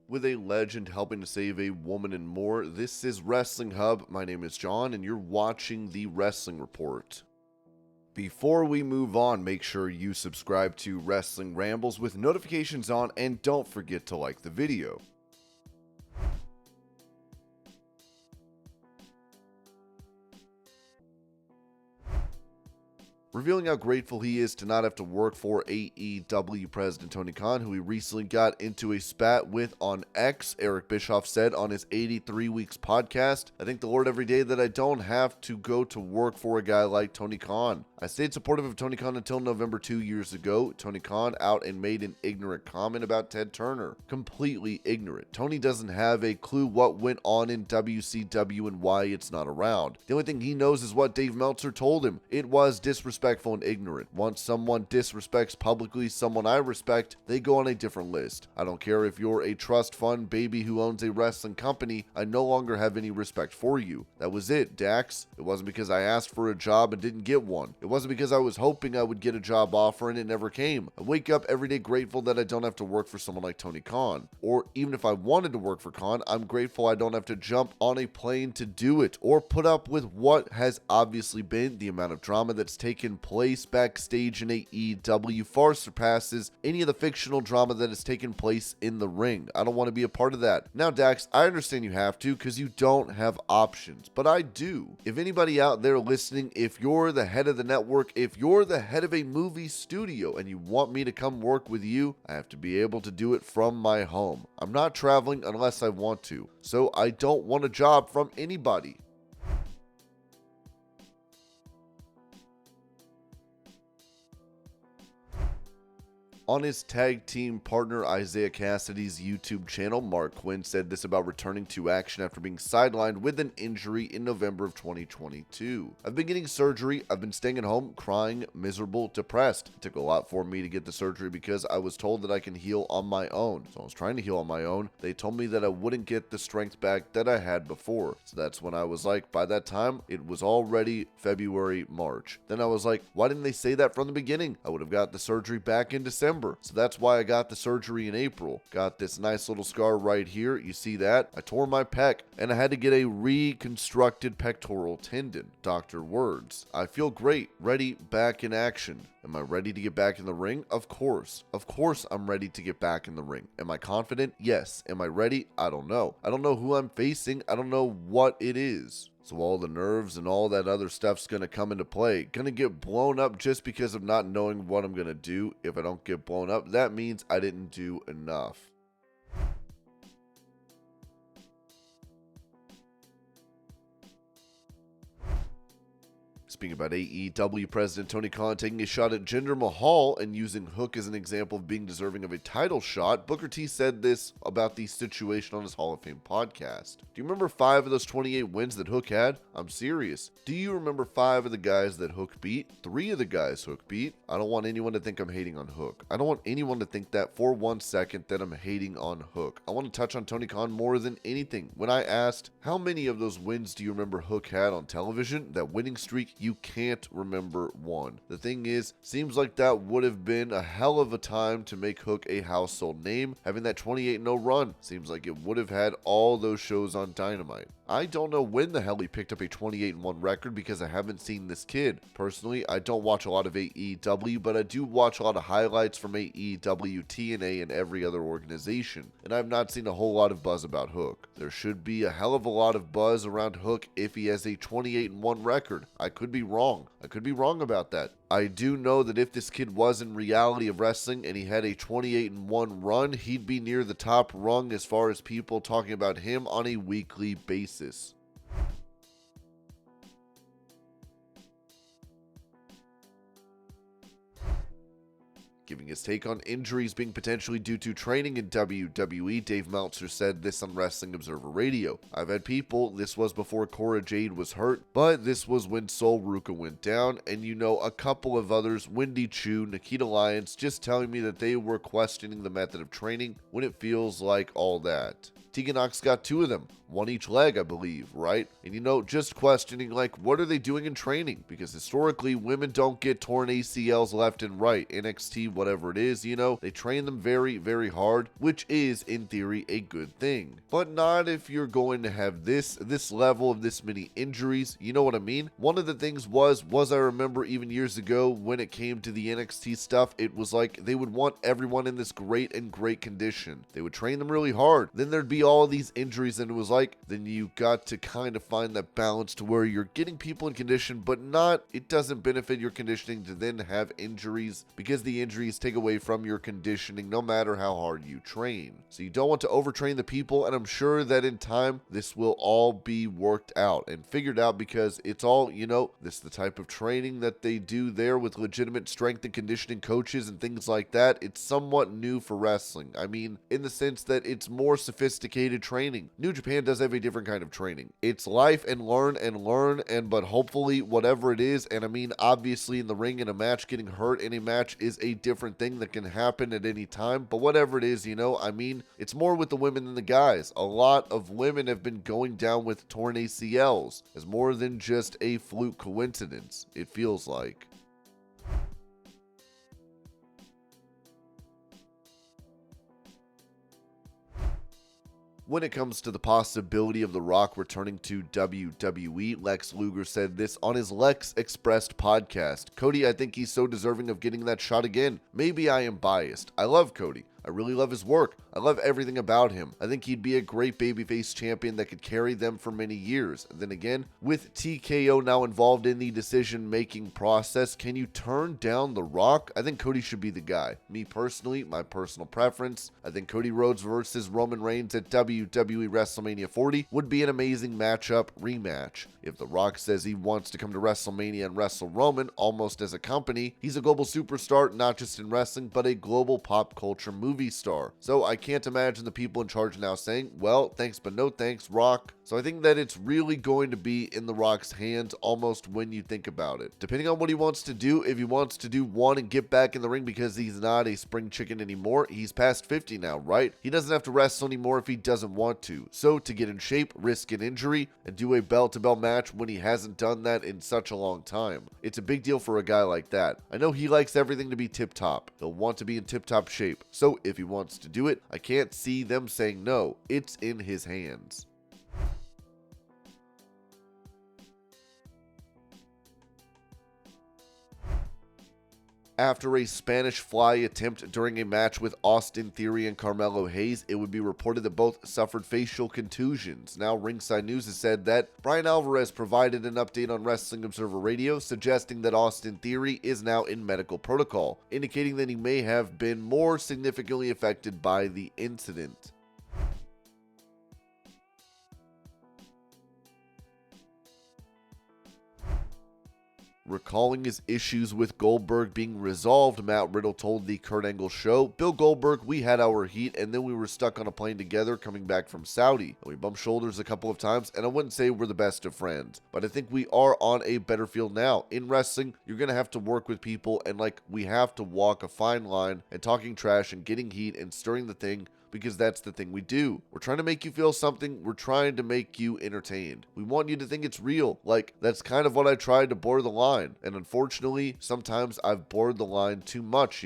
With a legend helping to save a woman and more, this is Wrestling Hub. My name is John, and you're watching the Wrestling Report. Before we move on, make sure you subscribe to Wrestling Rambles with notifications on, and don't forget to like the video. Revealing how grateful he is to not have to work for AEW President Tony Khan, who he recently got into a spat with on X. Eric Bischoff said on his 83 Weeks podcast, "I thank the Lord every day that I don't have to go to work for a guy like Tony Khan. I stayed supportive of Tony Khan until November 2 years ago. Tony Khan out and made an ignorant comment about Ted Turner. Completely ignorant. Tony doesn't have a clue what went on in WCW and why it's not around. The only thing he knows is what Dave Meltzer told him. It was disrespectful and ignorant. Once someone disrespects publicly someone I respect, they go on a different list. I don't care if you're a trust fund baby who owns a wrestling company, I no longer have any respect for you. That was it, Dax. It wasn't because I asked for a job and didn't get one. It wasn't because I was hoping I would get a job offer and it never came. I wake up every day grateful that I don't have to work for someone like Tony Khan. Or even if I wanted to work for Khan, I'm grateful I don't have to jump on a plane to do it or put up with what has obviously been the amount of drama that's taken place backstage in AEW far surpasses any of the fictional drama that has taken place in the ring. I don't want to be a part of that. Now, Dax, I understand you have to because you don't have options, but I do. If anybody out there listening, if you're the head of the network, if you're the head of a movie studio and you want me to come work with you, I have to be able to do it from my home. I'm not traveling unless I want to, so I don't want a job from anybody. On his tag team partner Isaiah Cassidy's YouTube channel, Mark Quinn said this about returning to action after being sidelined with an injury in November of 2022. I've been getting surgery, I've been staying at home, crying, miserable, depressed. It took a lot for me to get the surgery because I was told that I can heal on my own. So I was trying to heal on my own. They told me that I wouldn't get the strength back that I had before. So that's when I was like, by that time, it was already February, March. Then I was like, why didn't they say that from the beginning? I would have got the surgery back in December. So that's why I got the surgery in April. Got this nice little scar right here. You see that? I tore my pec and I had to get a reconstructed pectoral tendon. Doctor words. I feel great. Ready, back in action. Am I ready to get back in the ring? Of course. Of course I'm ready to get back in the ring. Am I confident? Yes. Am I ready? I don't know. I don't know who I'm facing. I don't know what it is. So all the nerves and all that other stuff's going to come into play. Going to get blown up just because of not knowing what I'm going to do. If I don't get blown up, that means I didn't do enough. Speaking about AEW President Tony Khan taking a shot at Jinder Mahal and using Hook as an example of being deserving of a title shot, Booker T said this about the situation on his Hall of Fame podcast. Do you remember 5 of those 28 wins that Hook had? I'm serious. Do you remember 5 of the guys that Hook beat? 3 of the guys Hook beat? I don't want anyone to think I'm hating on Hook. I don't want anyone to think that for 1 second that I'm hating on Hook. I want to touch on Tony Khan more than anything. When I asked, how many of those wins do you remember Hook had on television? That winning streak, you can't remember one. The thing is, seems like that would have been a hell of a time to make Hook a household name. Having that 28-0 run seems like it would have had all those shows on Dynamite. I don't know when the hell he picked up a 28-1 record because I haven't seen this kid. Personally, I don't watch a lot of AEW, but I do watch a lot of highlights from AEW, TNA, and every other organization, and I've not seen a whole lot of buzz about Hook. There should be a hell of a lot of buzz around Hook if he has a 28-1 record. I could be wrong. I could be wrong about that. I do know that if this kid was in reality of wrestling and he had a 28-1 run, he'd be near the top rung as far as people talking about him on a weekly basis. Giving his take on injuries being potentially due to training in WWE, Dave Meltzer said this on Wrestling Observer Radio. I've had people, this was before Cora Jade was hurt, but this was when Sol Ruca went down, and a couple of others, Wendy Chu, Nikita Lyons, just telling me that they were questioning the method of training when it feels like all that. Tegan Knox got 2 of them, 1 each leg, I believe, right? And just questioning, like, what are they doing in training? Because historically, women don't get torn ACLs left and right. NXT whatever it is, they train them very, very hard, which is, in theory, a good thing. But not if you're going to have this level of this many injuries, you know what I mean? One of the things was I remember even years ago when it came to the NXT stuff, it was like they would want everyone in this great condition. They would train them really hard. Then there'd be all these injuries, and it was like, then you got to kind of find that balance to where you're getting people in condition, but it doesn't benefit your conditioning to then have injuries, because the injuries take away from your conditioning no matter how hard you train. So you don't want to overtrain the people, and I'm sure that in time this will all be worked out and figured out, because it's all, this is the type of training that they do there with legitimate strength and conditioning coaches and things like that. It's somewhat new for wrestling. I mean, in the sense that it's more sophisticated training. New Japan does have a different kind of training. It's life and learn, but hopefully whatever it is, and I mean, obviously in the ring in a match, getting hurt in a match is a different thing that can happen at any time, but whatever it is, I mean, it's more with the women than the guys. A lot of women have been going down with torn ACLs as more than just a fluke coincidence, it feels like. When it comes to the possibility of The Rock returning to WWE, Lex Luger said this on his Lex Expressed podcast. Cody, I think he's so deserving of getting that shot again. Maybe I am biased. I love Cody. I really love his work. I love everything about him. I think he'd be a great babyface champion that could carry them for many years. And then again, with TKO now involved in the decision-making process, can you turn down The Rock? I think Cody should be the guy. Me personally, my personal preference, I think Cody Rhodes versus Roman Reigns at WWE WrestleMania 40 would be an amazing matchup rematch. If The Rock says he wants to come to WrestleMania and wrestle Roman almost as a company, he's a global superstar, not just in wrestling, but a global pop culture movie star. So I can't imagine the people in charge now saying, well, thanks but no thanks, Rock. So I think that it's really going to be in The Rock's hands almost when you think about it. Depending on what he wants to do, if he wants to do one and get back in the ring because he's not a spring chicken anymore, he's past 50 now, right? He doesn't have to wrestle anymore if he doesn't want to. So to get in shape, risk an injury, and do a bell-to-bell match when he hasn't done that in such a long time. It's a big deal for a guy like that. I know he likes everything to be tip-top. He'll want to be in tip-top shape. So if he wants to do it, I can't see them saying no. It's in his hands. After a Spanish fly attempt during a match with Austin Theory and Carmelo Hayes, it would be reported that both suffered facial contusions. Now, Ringside News has said that Brian Alvarez provided an update on Wrestling Observer Radio, suggesting that Austin Theory is now in medical protocol, indicating that he may have been more significantly affected by the incident. Recalling his issues with Goldberg being resolved, Matt Riddle told the Kurt Angle Show, "Bill Goldberg, we had our heat, and then we were stuck on a plane together coming back from Saudi. And we bumped shoulders a couple of times, and I wouldn't say we're the best of friends. But I think we are on a better field now. In wrestling, you're going to have to work with people, and we have to walk a fine line, and talking trash and getting heat and stirring the thing, because that's the thing we do. We're trying to make you feel something. We're trying to make you entertained. We want you to think it's real. That's kind of what I tried to blur the line. And unfortunately, sometimes I've blurred the line too much,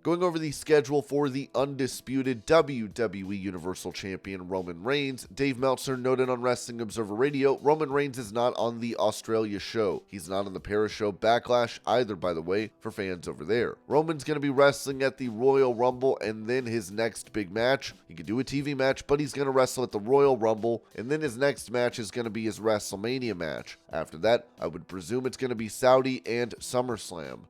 Going over the schedule for the undisputed WWE Universal Champion Roman Reigns, Dave Meltzer noted on Wrestling Observer Radio, Roman Reigns is not on the Australia show. He's not on the Paris show Backlash either, by the way, for fans over there. Roman's going to be wrestling at the Royal Rumble, and then his next big match, he could do a TV match, but he's going to wrestle at the Royal Rumble, and then his next match is going to be his WrestleMania match. After that, I would presume it's going to be Saudi and SummerSlam.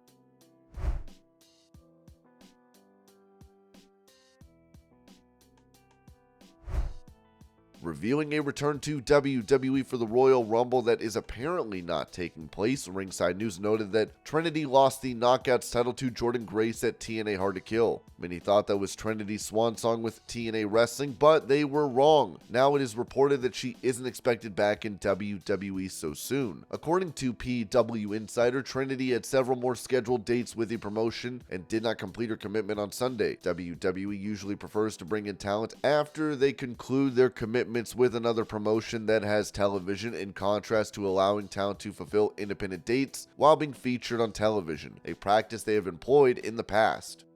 Revealing a return to WWE for the Royal Rumble that is apparently not taking place, Ringside News noted that Trinity lost the Knockouts title to Jordynne Grace at TNA Hard to Kill. Many thought that was Trinity's swan song with TNA Wrestling, but they were wrong. Now it is reported that she isn't expected back in WWE so soon. According to PW Insider, Trinity had several more scheduled dates with the promotion and did not complete her commitment on Sunday. WWE usually prefers to bring in talent after they conclude their commitment commitments with another promotion that has television, in contrast to allowing talent to fulfill independent dates while being featured on television, a practice they have employed in the past.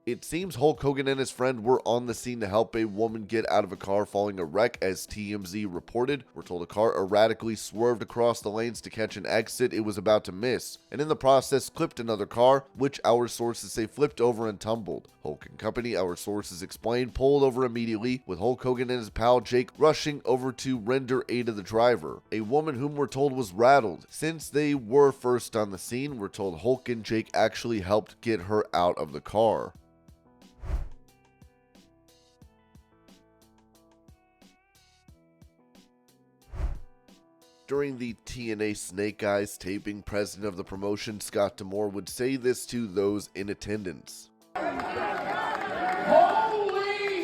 It seems Hulk Hogan and his friend were on the scene to help a woman get out of a car following a wreck, as TMZ reported. We're told a car erratically swerved across the lanes to catch an exit it was about to miss, and in the process clipped another car, which our sources say flipped over and tumbled. Hulk and company, our sources explain, pulled over immediately, with Hulk Hogan and his pal Jake rushing over to render aid to the driver, a woman whom we're told was rattled. Since they were first on the scene, we're told Hulk and Jake actually helped get her out of the car. During the TNA Snake Eyes taping, president of the promotion Scott D'Amore would say this to those in attendance. Holy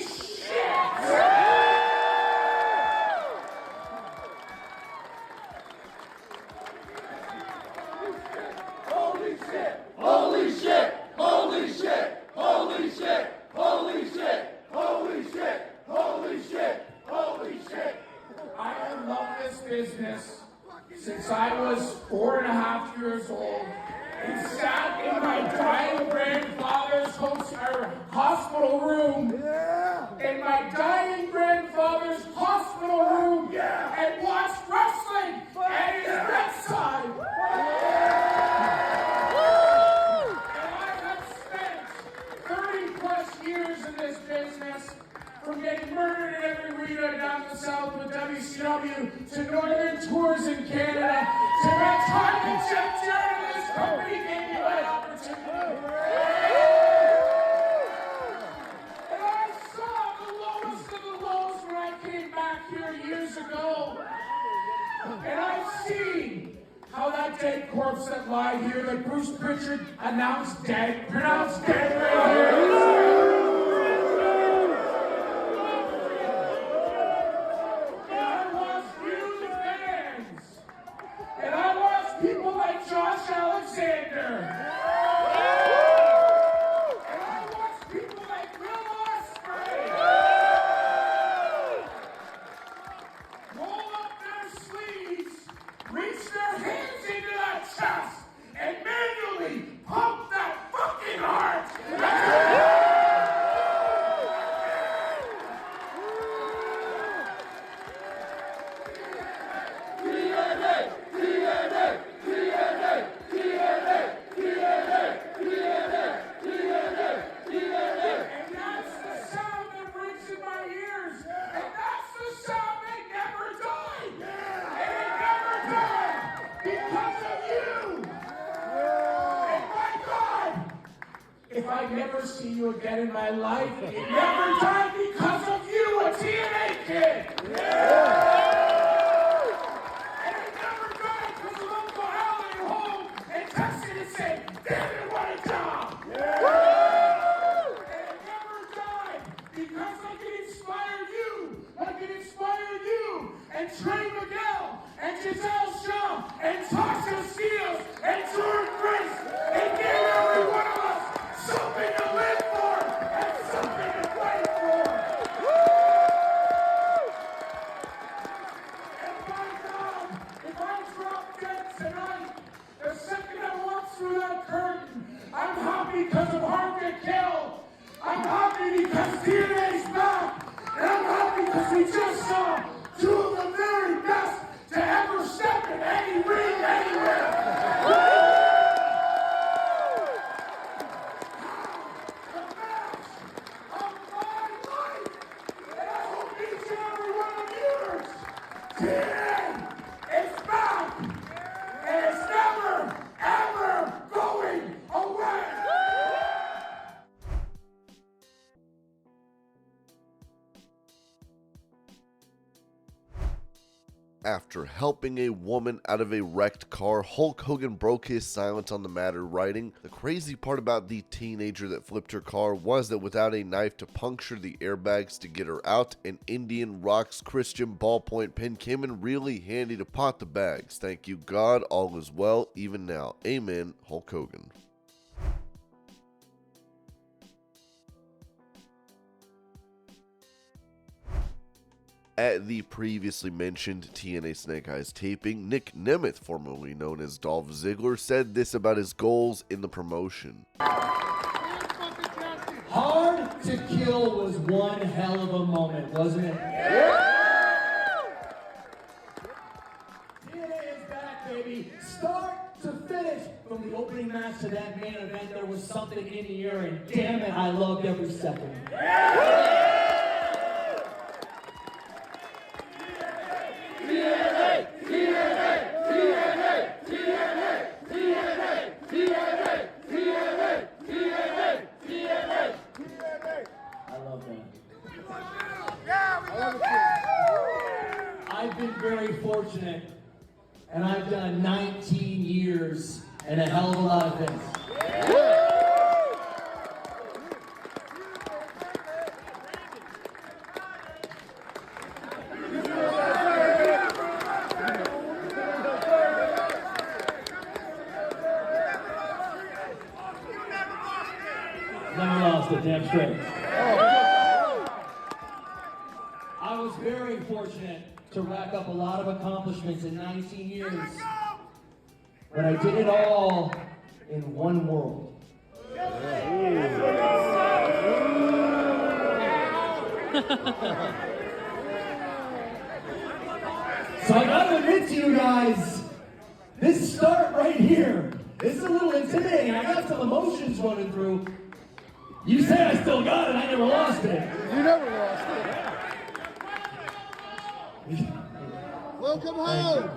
shit! Holy shit! Holy shit! Holy shit! Holy shit! Holy shit! Holy shit! Holy shit! Holy shit! I have loved this business since I was 4.5 years old and sat in my dying grandfather's hospital room, in my dying grandfather's hospital room, and watched wrestling at his bedside. And I have spent 30 plus years in this business, from getting murdered in every arena down the south with WCW, to northern tours in Canada, to my time in Jeff Jarrett, this company gave me my opportunity. And I saw the lowest of the lows when I came back here years ago. And I've seen how that dead corpse that lie here, that Bruce Pritchard announced dead, pronounced dead right here. If I never see you again in my life, it never died because of you, a TNA kid. And it never died because of Uncle Al at home and texted and said, "Damn it, what a job." And it never died because I can inspire you, like it inspired you, and Trey Miguel, and Giselle Shaw, and Tasha Steele, and Jordan Grace, and gave every one of us something to live for and something to fight for. And my God, if I drop dead tonight, the second I walk through that curtain, I'm happy because of Hard to Kill. I'm happy because TNA's back. And I'm happy because we just saw two of the very best to ever step in any ring anywhere. It's back, and it's never, ever going away. After helping a woman out of a wrecked car, Hulk Hogan broke his silence on the matter, writing, "The crazy part about the teenager that flipped her car was that without a knife to puncture the airbags to get her out, an Indian Rocks Christian ballpoint pen came in really handy to pot the bags. Thank you God, all is well, even now. Amen, Hulk Hogan." At the previously mentioned TNA Snake Eyes taping, Nick Nemeth, formerly known as Dolph Ziggler, said this about his goals in the promotion. Hard to Kill was one hell of a moment, wasn't it? TNA is back, baby. Start to finish. From the opening match to that main event, there was something in the air, and damn it, I loved every second. I've been very fortunate, and I've done 19 years and a hell of a lot of things. Never lost it, damn straight. I was very fortunate to rack up a lot of accomplishments in 19 years. But I did it all in one world. So I gotta admit to you guys, this start right here, this is a little intimidating. I got some emotions running through. You say I still got it, I never lost it. You never lost it. Welcome home.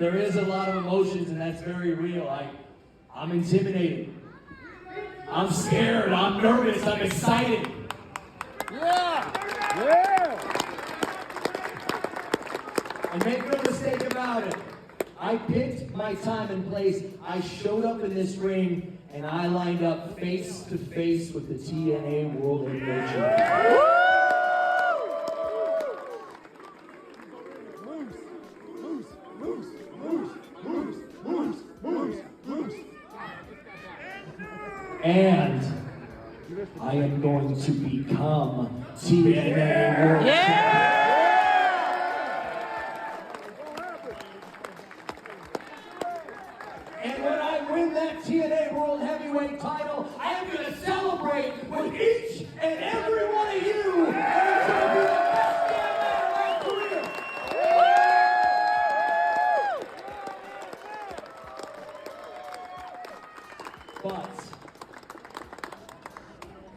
There is a lot of emotions, and that's very real. I'm intimidated. I'm scared. I'm nervous. I'm excited. Yeah. Yeah. And make no mistake about it. I picked my time and place. I showed up in this ring, and I lined up face to face with the TNA World Heavyweight Champion. And I am going to become TNA World Champion. And when I win that TNA World Heavyweight title, I am going to celebrate with each and every one of you. And it's going to be the best damn night of my career. But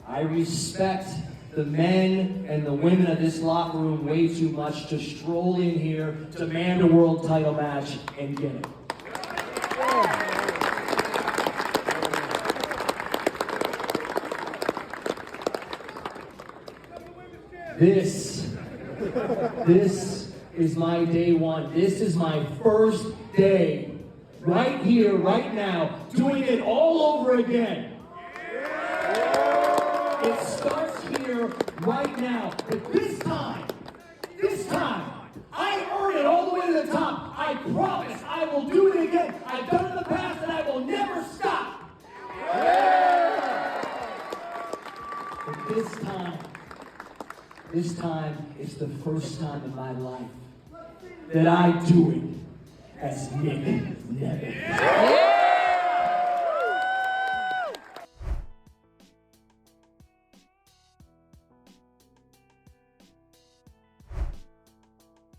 I respect the men and the women of this locker room way too much to stroll in here, demand a world title match, and get it. This is my day one. This is my first day, right here, right now, doing it all over again. It starts here, right now. But this time, I earn it all the way to the top. I promise I will do it again. I've done it in the past and I will never stop. But this time is the first time in my life that I do it as Nick Nemeth.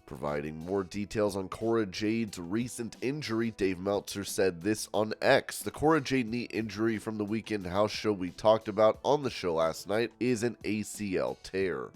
Providing more details on Cora Jade's recent injury, Dave Meltzer said this on X. The Cora Jade knee injury from the weekend house show we talked about on the show last night is an ACL tear.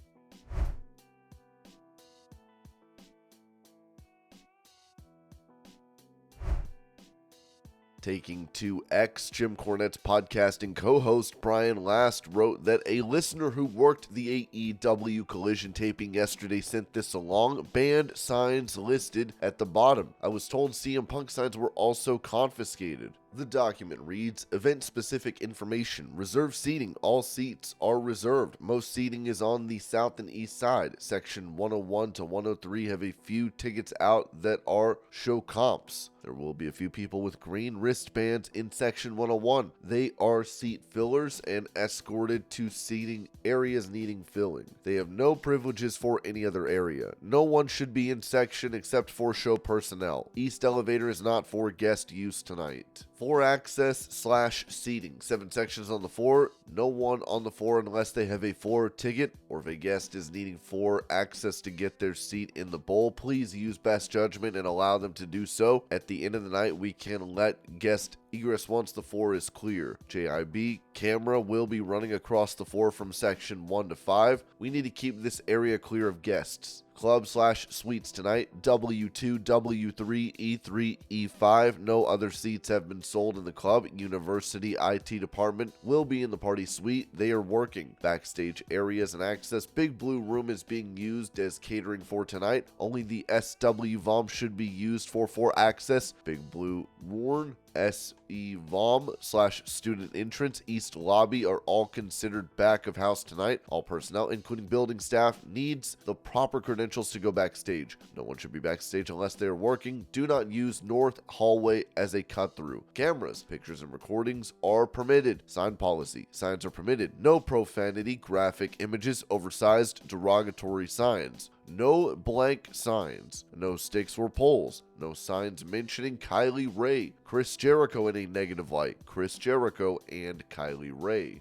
Taking to X, Jim Cornette's podcasting co-host Brian Last wrote that a listener who worked the AEW Collision taping yesterday sent this along. Banned signs listed at the bottom. I was told CM Punk signs were also confiscated. The document reads, event-specific information, reserved seating, all seats are reserved. Most seating is on the south and east side. Section 101 to 103 have a few tickets out that are show comps. There will be a few people with green wristbands in Section 101. They are seat fillers and escorted to seating areas needing filling. They have no privileges for any other area. No one should be in section except for show personnel. East elevator is not for guest use tonight. Floor access / seating. 7 sections on the floor. No one on the floor unless they have a floor ticket, or if a guest is needing floor access to get their seat in the bowl, please use best judgment and allow them to do so. At the end of the night, we can let guest egress once the floor is clear. JIB camera will be running across the floor from section 1 to 5. We need to keep this area clear of guests. Club / suites tonight, W2, W3, E3, E5. No other seats have been sold in the club. University IT department will be in the party suite. They are working. Backstage areas and access. Big Blue Room is being used as catering for tonight. Only the SW VOM should be used for access. Big Blue Warn, SE VOM / student entrance, East Lobby are all considered back of house tonight. All personnel, including building staff, needs the proper credentials to go backstage. No one should be backstage unless they are working. Do not use North Hallway as a cut through. Cameras, pictures, and recordings are permitted. Sign policy. Signs are permitted. No profanity, graphic images, oversized, derogatory signs. No blank signs, no sticks or poles, no signs mentioning Kylie Ray, Chris Jericho in a negative light, Chris Jericho and Kylie Ray.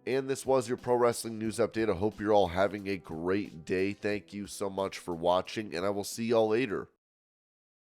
And this was your pro wrestling news update. I hope you're all having a great day. Thank you so much for watching, and I will see y'all later.